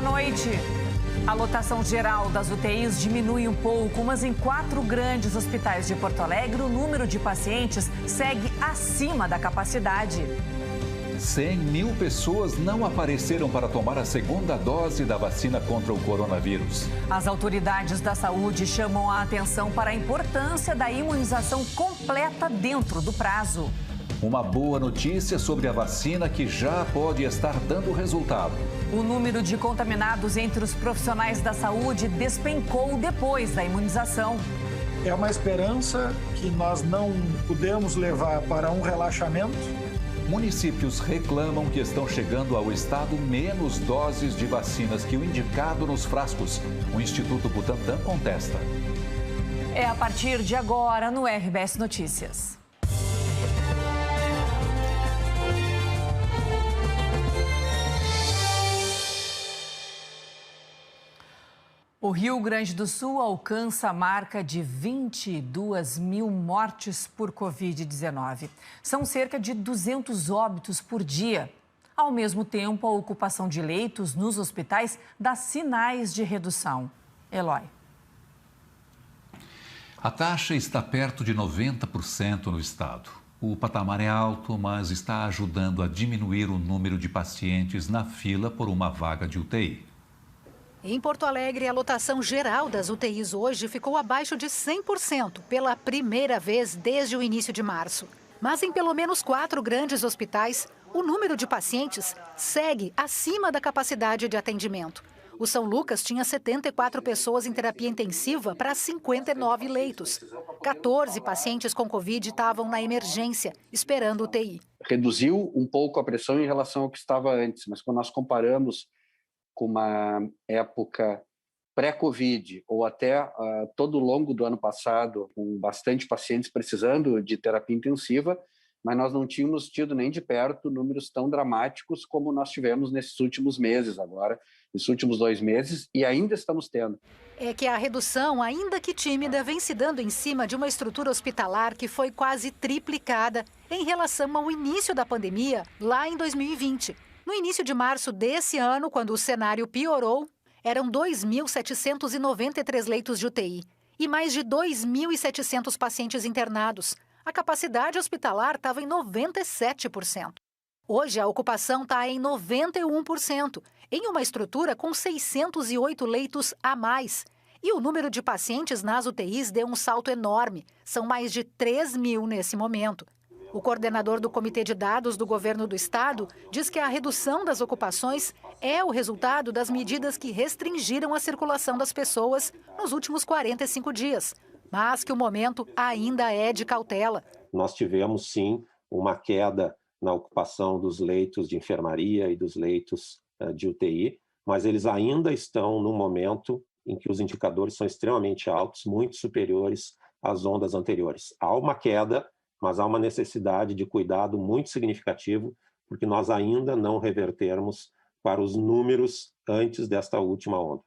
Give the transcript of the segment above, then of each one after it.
noite. A lotação geral das UTIs diminui um pouco, mas em 4 grandes hospitais de Porto Alegre, o número de pacientes segue acima da capacidade. 100 mil pessoas não apareceram para tomar a segunda dose da vacina contra o coronavírus. As autoridades da saúde chamam a atenção para a importância da imunização completa dentro do prazo. Uma boa notícia sobre a vacina que já pode estar dando resultado. O número de contaminados entre os profissionais da saúde despencou depois da imunização. É uma esperança que nós não podemos levar para um relaxamento. Municípios reclamam que estão chegando ao estado menos doses de vacinas que o indicado nos frascos. O Instituto Butantan contesta. É a partir de agora no RBS Notícias. O Rio Grande do Sul alcança a marca de 22 mil mortes por Covid-19. São cerca de 200 óbitos por dia. Ao mesmo tempo, a ocupação de leitos nos hospitais dá sinais de redução. Eloy. A taxa está perto de 90% no estado. O patamar é alto, mas está ajudando a diminuir o número de pacientes na fila por uma vaga de UTI. Em Porto Alegre, a lotação geral das UTIs hoje ficou abaixo de 100% pela primeira vez desde o início de março. Mas em pelo menos 4 grandes hospitais, o número de pacientes segue acima da capacidade de atendimento. O São Lucas tinha 74 pessoas em terapia intensiva para 59 leitos. 14 pacientes com Covid estavam na emergência, esperando UTI. Reduziu um pouco a pressão em relação ao que estava antes, mas quando nós comparamos com uma época pré-Covid ou até todo o longo do ano passado, com bastante pacientes precisando de terapia intensiva, mas nós não tínhamos tido nem de perto números tão dramáticos como nós tivemos nesses últimos meses agora, nesses últimos 2 meses, e ainda estamos tendo. É que a redução, ainda que tímida, vem se dando em cima de uma estrutura hospitalar que foi quase triplicada em relação ao início da pandemia, lá em 2020. No início de março desse ano, quando o cenário piorou, eram 2.793 leitos de UTI e mais de 2.700 pacientes internados. A capacidade hospitalar estava em 97%. Hoje, a ocupação está em 91%, em uma estrutura com 608 leitos a mais. E o número de pacientes nas UTIs deu um salto enorme. São mais de 3 mil nesse momento. O coordenador do Comitê de Dados do Governo do Estado diz que a redução das ocupações é o resultado das medidas que restringiram a circulação das pessoas nos últimos 45 dias, mas que o momento ainda é de cautela. Nós tivemos, sim, uma queda na ocupação dos leitos de enfermaria e dos leitos de UTI, mas eles ainda estão no momento em que os indicadores são extremamente altos, muito superiores às ondas anteriores. Há uma queda, mas há uma necessidade de cuidado muito significativo, porque nós ainda não revertermos para os números antes desta última onda.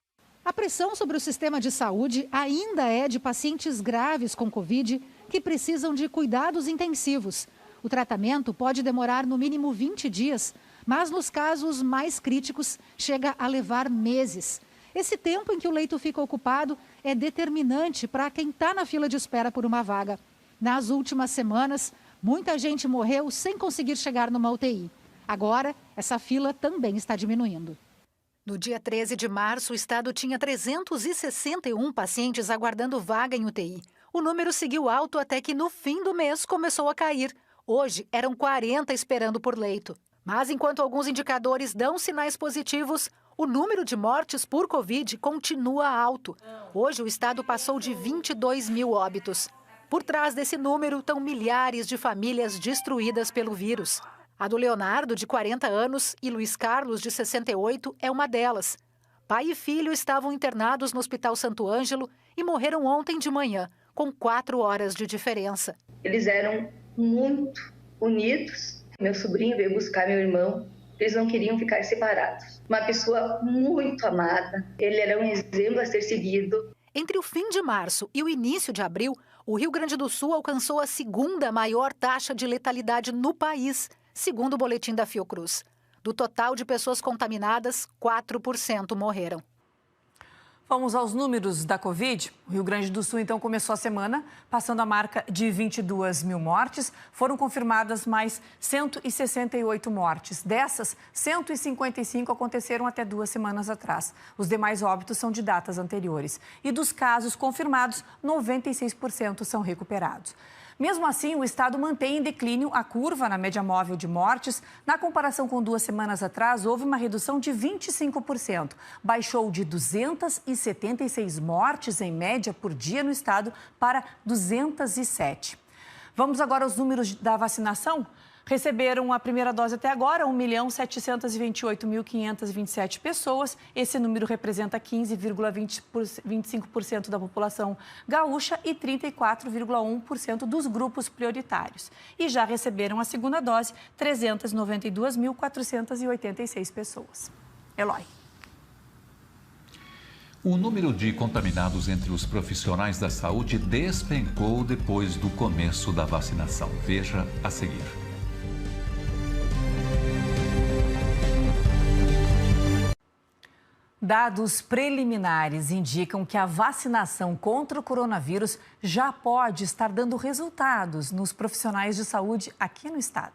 A pressão sobre o sistema de saúde ainda é de pacientes graves com Covid que precisam de cuidados intensivos. O tratamento pode demorar no mínimo 20 dias, mas nos casos mais críticos chega a levar meses. Esse tempo em que o leito fica ocupado é determinante para quem está na fila de espera por uma vaga. Nas últimas semanas, muita gente morreu sem conseguir chegar numa UTI. Agora, essa fila também está diminuindo. No dia 13 de março, o estado tinha 361 pacientes aguardando vaga em UTI. O número seguiu alto até que no fim do mês começou a cair. Hoje, eram 40 esperando por leito. Mas enquanto alguns indicadores dão sinais positivos, o número de mortes por Covid continua alto. Hoje, o estado passou de 22 mil óbitos. Por trás desse número estão milhares de famílias destruídas pelo vírus. A do Leonardo, de 40 anos, e Luiz Carlos, de 68, é uma delas. Pai e filho estavam internados no Hospital Santo Ângelo e morreram ontem de manhã, com 4 horas de diferença. Eles eram muito unidos. Meu sobrinho veio buscar meu irmão. Eles não queriam ficar separados. Uma pessoa muito amada. Ele era um exemplo a ser seguido. Entre o fim de março e o início de abril, o Rio Grande do Sul alcançou a segunda maior taxa de letalidade no país, segundo o boletim da Fiocruz. Do total de pessoas contaminadas, 4% morreram. Vamos aos números da Covid. O Rio Grande do Sul, então, começou a semana passando a marca de 22 mil mortes. Foram confirmadas mais 168 mortes. Dessas, 155 aconteceram até 2 semanas atrás. Os demais óbitos são de datas anteriores. E dos casos confirmados, 96% são recuperados. Mesmo assim, o estado mantém em declínio a curva na média móvel de mortes. Na comparação com 2 semanas atrás, houve uma redução de 25%. Baixou de 276 mortes em média por dia no estado para 207. Vamos agora aos números da vacinação? Receberam a primeira dose até agora 1.728.527 pessoas. Esse número representa 15,25% da população gaúcha e 34,1% dos grupos prioritários. E já receberam a segunda dose 392.486 pessoas. Eloy. O número de contaminados entre os profissionais da saúde despencou depois do começo da vacinação. Veja a seguir. Dados preliminares indicam que a vacinação contra o coronavírus já pode estar dando resultados nos profissionais de saúde aqui no estado.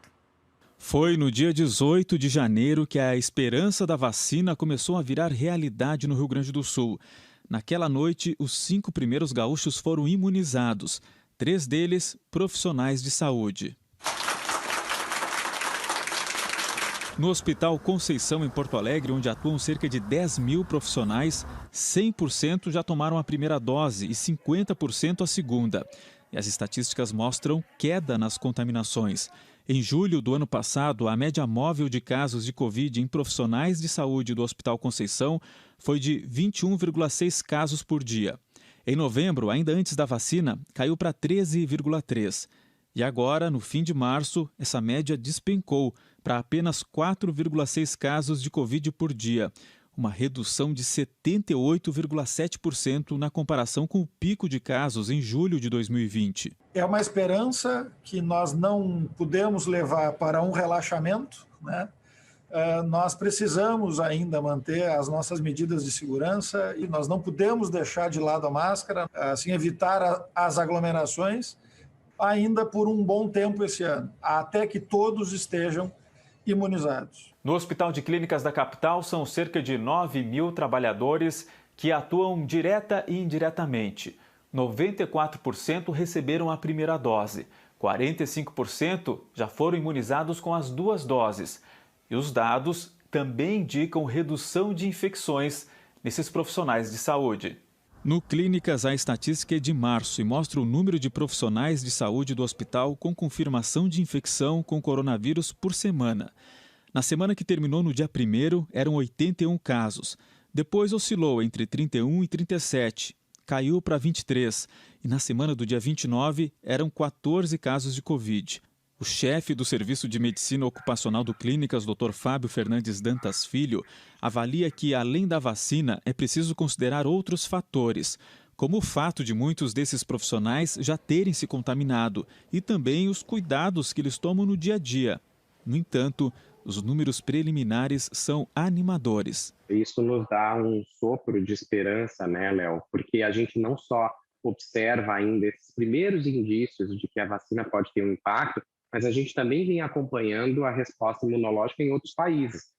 Foi no dia 18 de janeiro que a esperança da vacina começou a virar realidade no Rio Grande do Sul. Naquela noite, os 5 primeiros gaúchos foram imunizados, 3 deles profissionais de saúde. No Hospital Conceição, em Porto Alegre, onde atuam cerca de 10 mil profissionais, 100% já tomaram a primeira dose e 50% a segunda. E as estatísticas mostram queda nas contaminações. Em julho do ano passado, a média móvel de casos de Covid em profissionais de saúde do Hospital Conceição foi de 21,6 casos por dia. Em novembro, ainda antes da vacina, caiu para 13,3. E agora, no fim de março, essa média despencou para apenas 4,6 casos de Covid por dia, uma redução de 78,7% na comparação com o pico de casos em julho de 2020. É uma esperança que nós não podemos levar para um relaxamento, né? Nós precisamos ainda manter as nossas medidas de segurança e nós não podemos deixar de lado a máscara, assim evitar as aglomerações ainda por um bom tempo esse ano, até que todos estejam imunizados. No Hospital de Clínicas da capital, são cerca de 9 mil trabalhadores que atuam direta e indiretamente. 94% receberam a primeira dose, 45% já foram imunizados com as 2 doses. E os dados também indicam redução de infecções nesses profissionais de saúde. No Clínicas, a estatística é de março e mostra o número de profissionais de saúde do hospital com confirmação de infecção com coronavírus por semana. Na semana que terminou no dia 1º, eram 81 casos. Depois oscilou entre 31 e 37, caiu para 23. E na semana do dia 29, eram 14 casos de Covid. O chefe do Serviço de Medicina Ocupacional do Clínicas, Dr. Fábio Fernandes Dantas Filho, avalia que, além da vacina, é preciso considerar outros fatores, como o fato de muitos desses profissionais já terem se contaminado e também os cuidados que eles tomam no dia a dia. No entanto, os números preliminares são animadores. Isso nos dá um sopro de esperança, né, Léo? Porque a gente não só observa ainda esses primeiros indícios de que a vacina pode ter um impacto, mas a gente também vem acompanhando a resposta imunológica em outros países.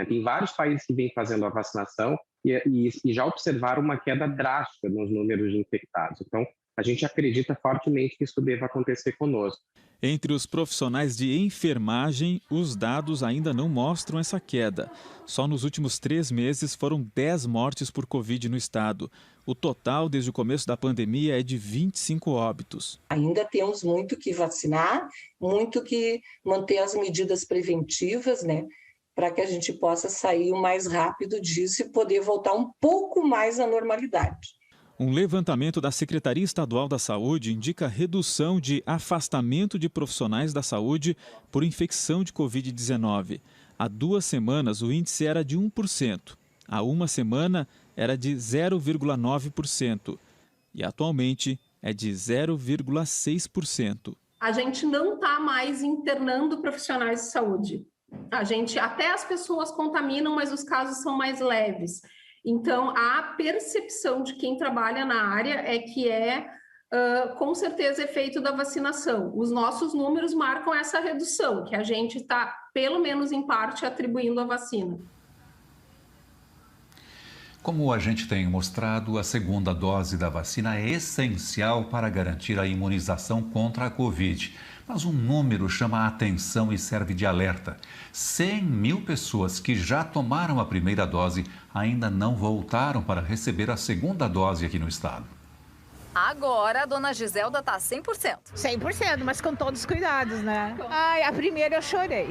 Tem vários países que vêm fazendo a vacinação e já observaram uma queda drástica nos números de infectados. Então, a gente acredita fortemente que isso deva acontecer conosco. Entre os profissionais de enfermagem, os dados ainda não mostram essa queda. Só nos últimos 3 meses foram 10 mortes por Covid no estado. O total, desde o começo da pandemia, é de 25 óbitos. Ainda temos muito que vacinar, muito que manter as medidas preventivas, né, para que a gente possa sair o mais rápido disso e poder voltar um pouco mais à normalidade. Um levantamento da Secretaria Estadual da Saúde indica redução de afastamento de profissionais da saúde por infecção de Covid-19. Há 2 semanas, o índice era de 1%. Há 1 semana, era de 0,9%. E atualmente é de 0,6%. A gente não está mais internando profissionais de saúde. Até as pessoas contaminam, mas os casos são mais leves. Então, a percepção de quem trabalha na área é que com certeza, efeito da vacinação. Os nossos números marcam essa redução, que a gente está, pelo menos em parte, atribuindo à vacina. Como a gente tem mostrado, a segunda dose da vacina é essencial para garantir a imunização contra a Covid. Mas um número chama a atenção e serve de alerta. 100 mil pessoas que já tomaram a primeira dose ainda não voltaram para receber a segunda dose aqui no estado. Agora a dona Giselda está 100%. 100%, mas com todos os cuidados, né? Ai, a primeira eu chorei.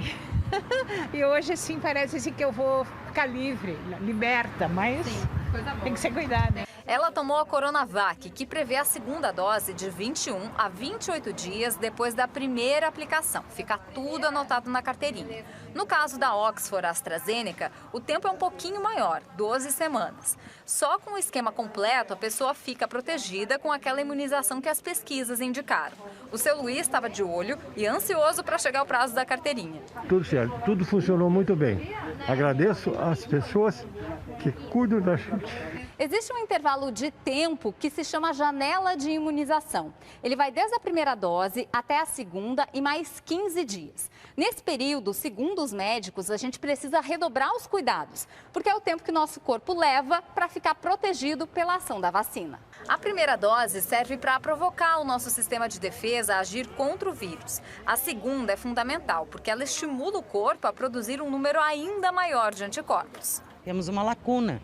E hoje, assim, parece assim, que eu vou ficar livre, liberta, mas sim, coisa boa. Tem que ser cuidado, né? Ela tomou a Coronavac, que prevê a segunda dose de 21 a 28 dias depois da primeira aplicação. Fica tudo anotado na carteirinha. No caso da Oxford AstraZeneca, o tempo é um pouquinho maior, 12 semanas. Só com o esquema completo, a pessoa fica protegida com aquela imunização que as pesquisas indicaram. O seu Luiz estava de olho e ansioso para chegar o prazo da carteirinha. Tudo certo, tudo funcionou muito bem. Agradeço às pessoas que cuidam da gente. Existe um intervalo de tempo que se chama janela de imunização. Ele vai desde a primeira dose até a segunda e mais 15 dias. Nesse período, segundo os médicos, a gente precisa redobrar os cuidados, porque é o tempo que o nosso corpo leva para ficar protegido pela ação da vacina. A primeira dose serve para provocar o nosso sistema de defesa a agir contra o vírus. A segunda é fundamental, porque ela estimula o corpo a produzir um número ainda maior de anticorpos. Temos uma lacuna.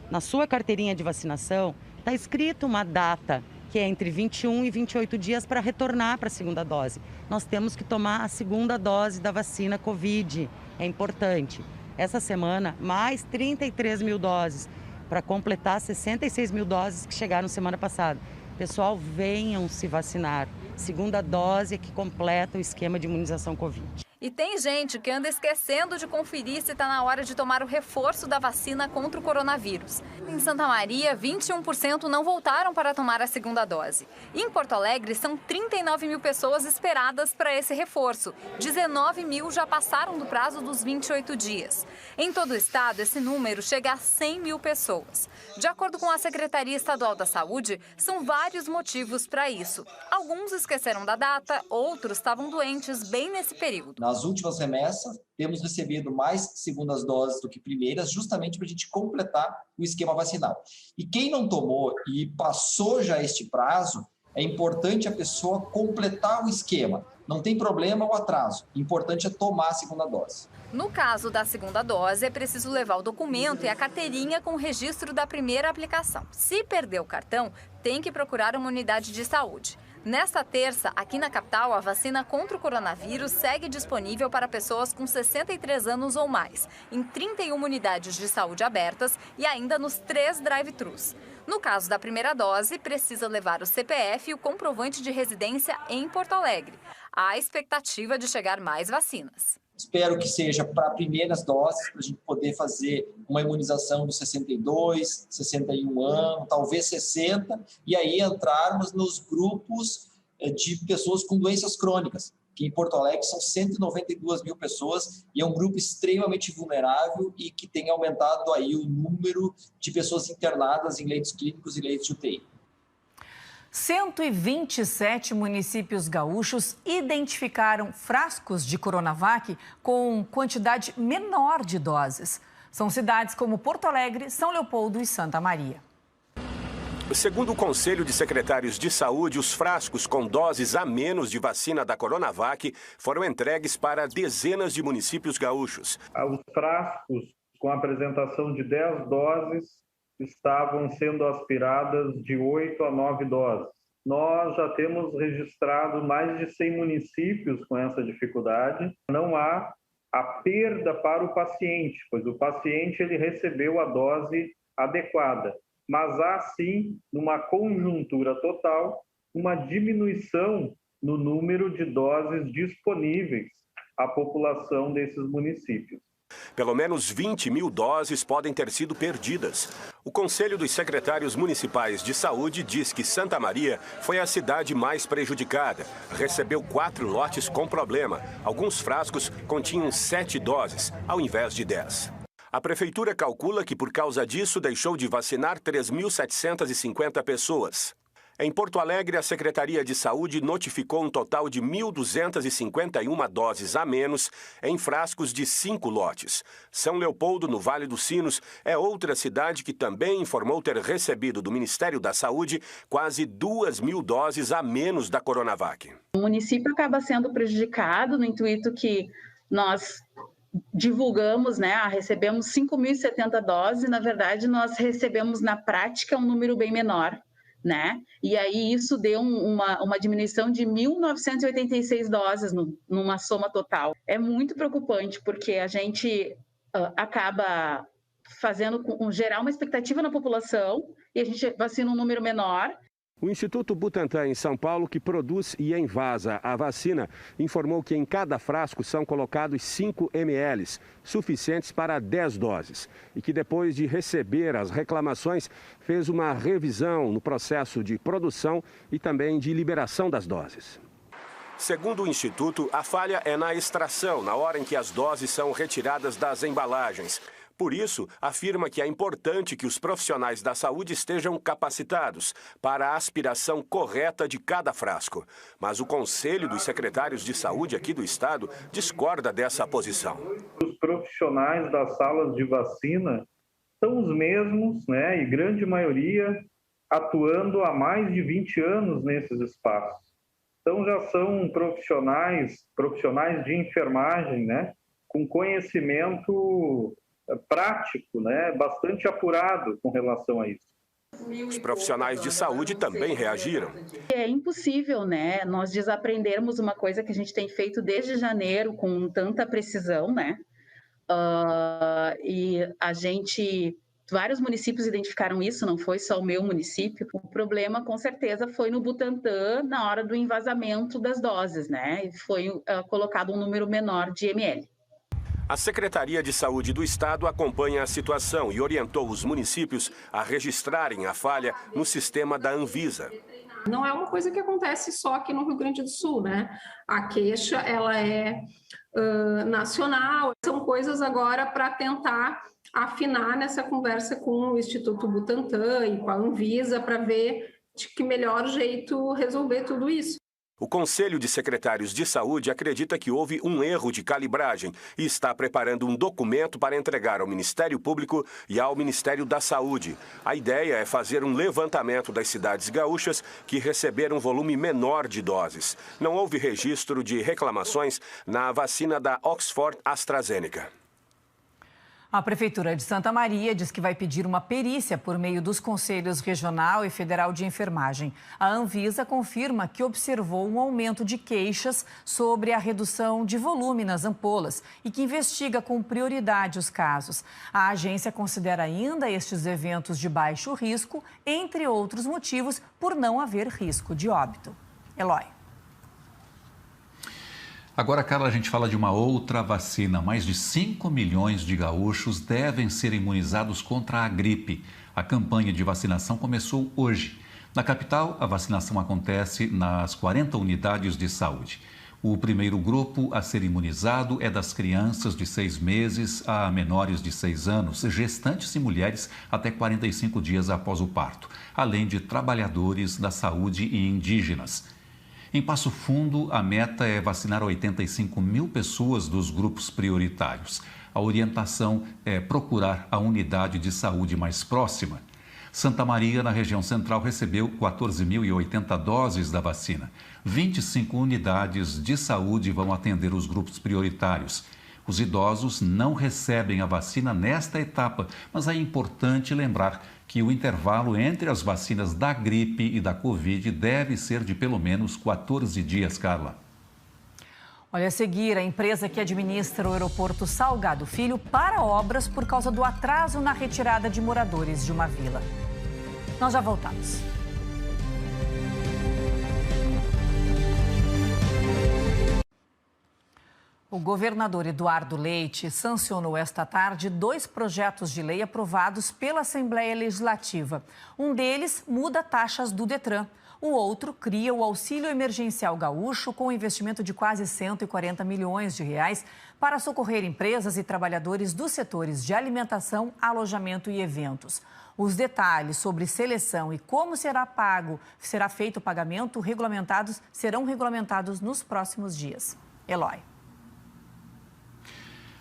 Na sua carteirinha de vacinação, está escrito uma data, que é entre 21 e 28 dias para retornar para a segunda dose. Nós temos que tomar a segunda dose da vacina Covid, é importante. Essa semana, mais 33 mil doses, para completar 66 mil doses que chegaram semana passada. Pessoal, venham se vacinar. Segunda dose é que completa o esquema de imunização Covid. E tem gente que anda esquecendo de conferir se está na hora de tomar o reforço da vacina contra o coronavírus. Em Santa Maria, 21% não voltaram para tomar a segunda dose. E em Porto Alegre, são 39 mil pessoas esperadas para esse reforço. 19 mil já passaram do prazo dos 28 dias. Em todo o estado, esse número chega a 100 mil pessoas. De acordo com a Secretaria Estadual da Saúde, são vários motivos para isso. Alguns esqueceram da data, outros estavam doentes bem nesse período. Nas últimas remessas, temos recebido mais segundas doses do que primeiras, justamente para a gente completar o esquema vacinal. E quem não tomou e passou já este prazo, é importante a pessoa completar o esquema. Não tem problema o atraso, o importante é tomar a segunda dose. No caso da segunda dose, é preciso levar o documento e a carteirinha com o registro da primeira aplicação. Se perder o cartão, tem que procurar uma unidade de saúde. Nesta terça, aqui na capital, a vacina contra o coronavírus segue disponível para pessoas com 63 anos ou mais, em 31 unidades de saúde abertas e ainda nos 3 drive-thrus. No caso da primeira dose, precisa levar o CPF e o comprovante de residência em Porto Alegre. Há expectativa de chegar mais vacinas. Espero que seja para primeiras doses, para a gente poder fazer uma imunização dos 62, 61 anos, talvez 60, e aí entrarmos nos grupos de pessoas com doenças crônicas, que em Porto Alegre são 192 mil pessoas, e é um grupo extremamente vulnerável e que tem aumentado aí o número de pessoas internadas em leitos clínicos e leitos de UTI. 127 municípios gaúchos identificaram frascos de Coronavac com quantidade menor de doses. São cidades como Porto Alegre, São Leopoldo e Santa Maria. Segundo o Conselho de Secretários de Saúde, os frascos com doses a menos de vacina da Coronavac foram entregues para dezenas de municípios gaúchos. Os frascos com apresentação de 10 doses estavam sendo aspiradas de 8 a 9 doses. Nós já temos registrado mais de 100 municípios com essa dificuldade. Não há a perda para o paciente, pois o paciente ele recebeu a dose adequada. Mas há sim, numa conjuntura total, uma diminuição no número de doses disponíveis à população desses municípios. Pelo menos 20 mil doses podem ter sido perdidas. O Conselho dos Secretários Municipais de Saúde diz que Santa Maria foi a cidade mais prejudicada. Recebeu 4 lotes com problema. Alguns frascos continham 7 doses, ao invés de 10. A Prefeitura calcula que, por causa disso, deixou de vacinar 3.750 pessoas. Em Porto Alegre, a Secretaria de Saúde notificou um total de 1.251 doses a menos em frascos de 5 lotes. São Leopoldo, no Vale dos Sinos, é outra cidade que também informou ter recebido do Ministério da Saúde quase 2.000 doses a menos da Coronavac. O município acaba sendo prejudicado no intuito que nós divulgamos, recebemos 5.070 doses, na verdade nós recebemos na prática um número bem menor. E aí isso deu uma diminuição de 1.986 doses numa soma total. É muito preocupante, porque a gente acaba gerar uma expectativa na população e a gente vacina um número menor. O Instituto Butantan, em São Paulo, que produz e envasa a vacina, informou que em cada frasco são colocados 5 ml, suficientes para 10 doses. E que depois de receber as reclamações, fez uma revisão no processo de produção e também de liberação das doses. Segundo o Instituto, a falha é na extração, na hora em que as doses são retiradas das embalagens. Por isso, afirma que é importante que os profissionais da saúde estejam capacitados para a aspiração correta de cada frasco. Mas o Conselho dos Secretários de Saúde aqui do Estado discorda dessa posição. Os profissionais das salas de vacina são os mesmos, e grande maioria atuando há mais de 20 anos nesses espaços. Então já são profissionais de enfermagem, com conhecimento prático, bastante apurado com relação a isso. Os profissionais de saúde também reagiram. É impossível, nós desaprendermos uma coisa que a gente tem feito desde janeiro com tanta precisão, e vários municípios identificaram isso, não foi só o meu município. O problema, com certeza, foi no Butantan, na hora do envasamento das doses, e foi colocado um número menor de ml. A Secretaria de Saúde do Estado acompanha a situação e orientou os municípios a registrarem a falha no sistema da Anvisa. Não é uma coisa que acontece só aqui no Rio Grande do Sul, A queixa, ela é nacional. São coisas agora para tentar afinar nessa conversa com o Instituto Butantan e com a Anvisa para ver de que melhor jeito resolver tudo isso. O Conselho de Secretários de Saúde acredita que houve um erro de calibragem e está preparando um documento para entregar ao Ministério Público e ao Ministério da Saúde. A ideia é fazer um levantamento das cidades gaúchas que receberam um volume menor de doses. Não houve registro de reclamações na vacina da Oxford AstraZeneca. A Prefeitura de Santa Maria diz que vai pedir uma perícia por meio dos Conselhos Regional e Federal de Enfermagem. A Anvisa confirma que observou um aumento de queixas sobre a redução de volume nas ampolas e que investiga com prioridade os casos. A agência considera ainda estes eventos de baixo risco, entre outros motivos, por não haver risco de óbito. Eloy. Agora, Carla, a gente fala de uma outra vacina. Mais de 5 milhões de gaúchos devem ser imunizados contra a gripe. A campanha de vacinação começou hoje. Na capital, a vacinação acontece nas 40 unidades de saúde. O primeiro grupo a ser imunizado é das crianças de 6 meses a menores de 6 anos, gestantes e mulheres até 45 dias após o parto, além de trabalhadores da saúde e indígenas. Em Passo Fundo, a meta é vacinar 85 mil pessoas dos grupos prioritários. A orientação é procurar a unidade de saúde mais próxima. Santa Maria, na região central, recebeu 14.080 doses da vacina. 25 unidades de saúde vão atender os grupos prioritários. Os idosos não recebem a vacina nesta etapa, mas é importante lembrar que o intervalo entre as vacinas da gripe e da Covid deve ser de pelo menos 14 dias, Carla. Olha, a seguir, a empresa que administra o aeroporto Salgado Filho para obras por causa do atraso na retirada de moradores de uma vila. Nós já voltamos. O governador Eduardo Leite sancionou esta tarde 2 projetos de lei aprovados pela Assembleia Legislativa. Um deles muda taxas do Detran. O outro cria o Auxílio Emergencial Gaúcho com investimento de quase 140 milhões de reais para socorrer empresas e trabalhadores dos setores de alimentação, alojamento e eventos. Os detalhes sobre seleção e como será feito o pagamento serão regulamentados nos próximos dias. Eloy.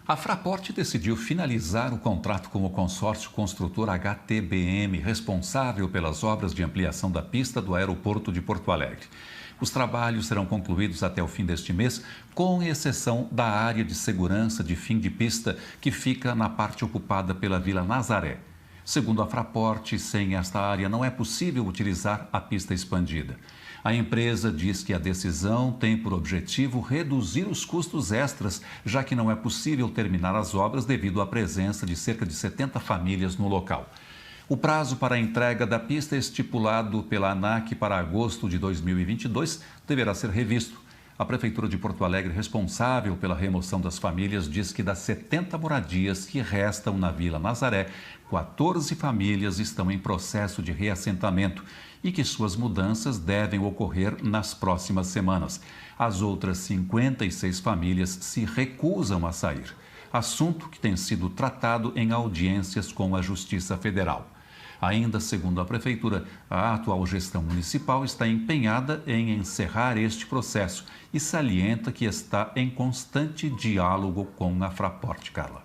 A Fraport decidiu finalizar o contrato com o consórcio construtor HTBM, responsável pelas obras de ampliação da pista do aeroporto de Porto Alegre. Os trabalhos serão concluídos até o fim deste mês, com exceção da área de segurança de fim de pista, que fica na parte ocupada pela Vila Nazaré. Segundo a Fraport, sem esta área não é possível utilizar a pista expandida. A empresa diz que a decisão tem por objetivo reduzir os custos extras, já que não é possível terminar as obras devido à presença de cerca de 70 famílias no local. O prazo para a entrega da pista estipulado pela ANAC para agosto de 2022 deverá ser revisto. A Prefeitura de Porto Alegre, responsável pela remoção das famílias, diz que das 70 moradias que restam na Vila Nazaré, 14 famílias estão em processo de reassentamento e que suas mudanças devem ocorrer nas próximas semanas. As outras 56 famílias se recusam a sair, assunto que tem sido tratado em audiências com a Justiça Federal. Ainda segundo a Prefeitura, a atual gestão municipal está empenhada em encerrar este processo e salienta que está em constante diálogo com a Fraport, Carla.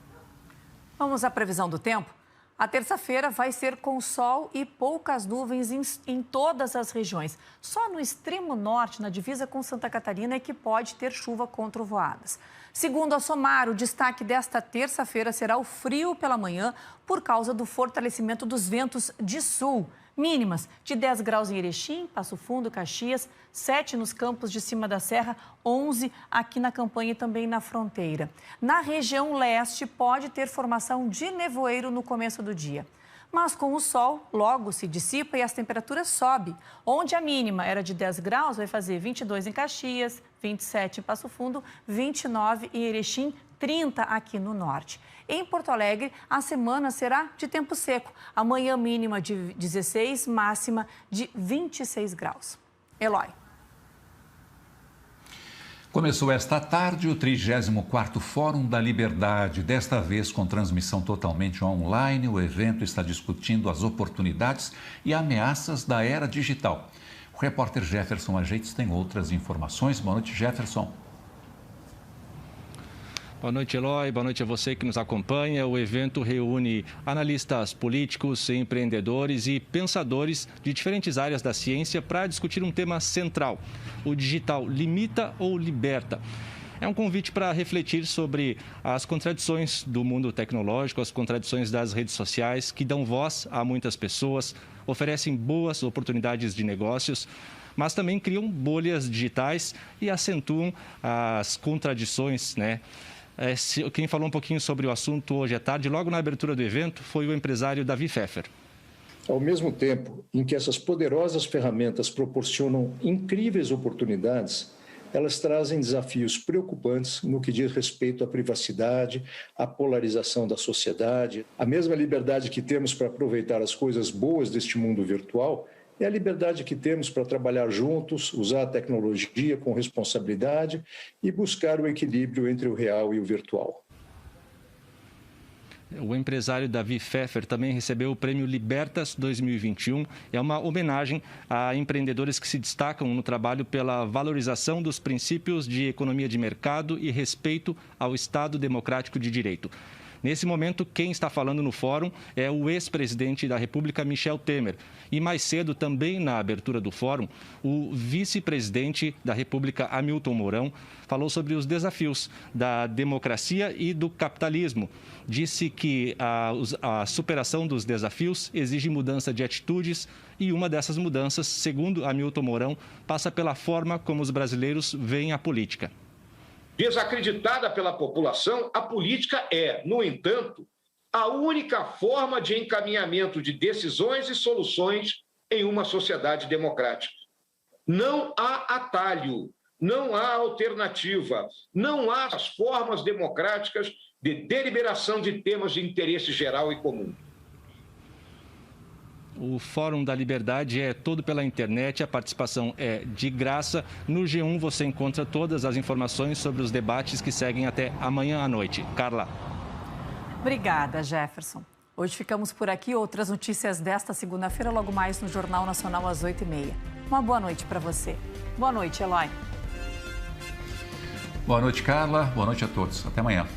Vamos à previsão do tempo? A terça-feira vai ser com sol e poucas nuvens em todas as regiões. Só no extremo norte, na divisa com Santa Catarina, é que pode ter chuva com trovoadas. Segundo a SOMAR, o destaque desta terça-feira será o frio pela manhã por causa do fortalecimento dos ventos de sul. Mínimas de 10 graus em Erechim, Passo Fundo, Caxias, 7 nos campos de cima da serra, 11 aqui na campanha e também na fronteira. Na região leste pode ter formação de nevoeiro no começo do dia. Mas com o sol, logo se dissipa e as temperaturas sobem. Onde a mínima era de 10 graus, vai fazer 22 em Caxias, 27 em Passo Fundo, 29 em Erechim, 30 aqui no norte. Em Porto Alegre, a semana será de tempo seco. Amanhã mínima de 16, máxima de 26 graus. Eloy. Começou esta tarde o 34º Fórum da Liberdade, desta vez com transmissão totalmente online. O evento está discutindo as oportunidades e ameaças da era digital. O repórter Jefferson Ajeites tem outras informações. Boa noite, Jefferson. Boa noite, Eloy. Boa noite a você que nos acompanha. O evento reúne analistas políticos, empreendedores e pensadores de diferentes áreas da ciência para discutir um tema central: o digital limita ou liberta? É um convite para refletir sobre as contradições do mundo tecnológico, as contradições das redes sociais, que dão voz a muitas pessoas, oferecem boas oportunidades de negócios, mas também criam bolhas digitais e acentuam as contradições, né? Quem falou um pouquinho sobre o assunto hoje à tarde, logo na abertura do evento, foi o empresário Davi Pfeffer. Ao mesmo tempo em que essas poderosas ferramentas proporcionam incríveis oportunidades, elas trazem desafios preocupantes no que diz respeito à privacidade, à polarização da sociedade. A mesma liberdade que temos para aproveitar as coisas boas deste mundo virtual é a liberdade que temos para trabalhar juntos, usar a tecnologia com responsabilidade e buscar o equilíbrio entre o real e o virtual. O empresário Davi Pfeffer também recebeu o prêmio Libertas 2021. É uma homenagem a empreendedores que se destacam no trabalho pela valorização dos princípios de economia de mercado e respeito ao Estado democrático de direito. Nesse momento, quem está falando no fórum é o ex-presidente da República, Michel Temer. E mais cedo, também na abertura do fórum, o vice-presidente da República, Hamilton Mourão, falou sobre os desafios da democracia e do capitalismo. Disse que a superação dos desafios exige mudança de atitudes e uma dessas mudanças, segundo Hamilton Mourão, passa pela forma como os brasileiros veem a política. Desacreditada pela população, a política é, no entanto, a única forma de encaminhamento de decisões e soluções em uma sociedade democrática. Não há atalho, Não há alternativa, não há as formas democráticas de deliberação de temas de interesse geral e comum. O Fórum da Liberdade é todo pela internet, a participação é de graça. No G1 você encontra todas as informações sobre os debates que seguem até amanhã à noite. Carla. Obrigada, Jefferson. Hoje ficamos por aqui. Outras notícias desta segunda-feira, logo mais no Jornal Nacional às 8h30. Uma boa noite para você. Boa noite, Eloy. Boa noite, Carla. Boa noite a todos. Até amanhã.